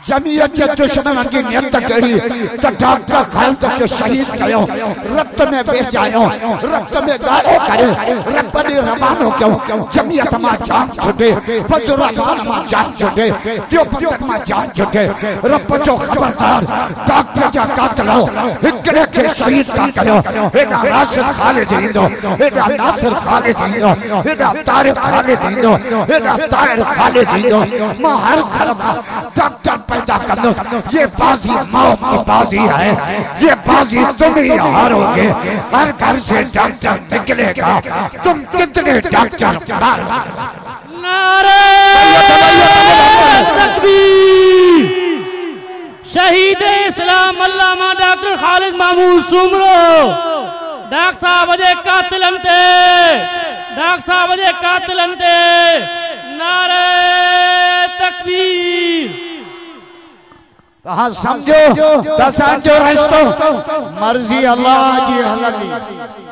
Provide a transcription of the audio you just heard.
जमीयत के दुश्मन की नियत करी तो डॉक्टर खालिद के शहीद कयो, रक्त में बेच जायो, रक्त में गाड़े करे, रब्बनी रवानो क्यों जमीयत मा जान छुटे, फजल रहमान मा जान छुटे, जो पटक मा जान छुटे, रब जो खबरदार डॉक्टर जा कातलो हिकड़े के शहीद का कयो, एदा नासिर खालिद इंदो, एदा नासिर खालिद इंदो, एदा तारिक खालिद इंदो, एदा ताहिर खालिद इंदो, मां हर घर में डॉक्टर पैदा कर दो। ये बाजी मौत की बाजी है, ये बाजी तुम ही हारोगे। हर घर से डॉक्टर निकलेगा, तुम कितने डॉक्टर नारे तकबीर। शहीद इस्लाम अल्लामा डॉक्टर खालिद महमूद सुमरो डॉक्टर साहब अजय कातिल अंते, डॉक्टर साहब अजय कातिल अंते। नारे तकबीर। हाँ समझो, समझो, मर्जी अल्लाह जी हलाली।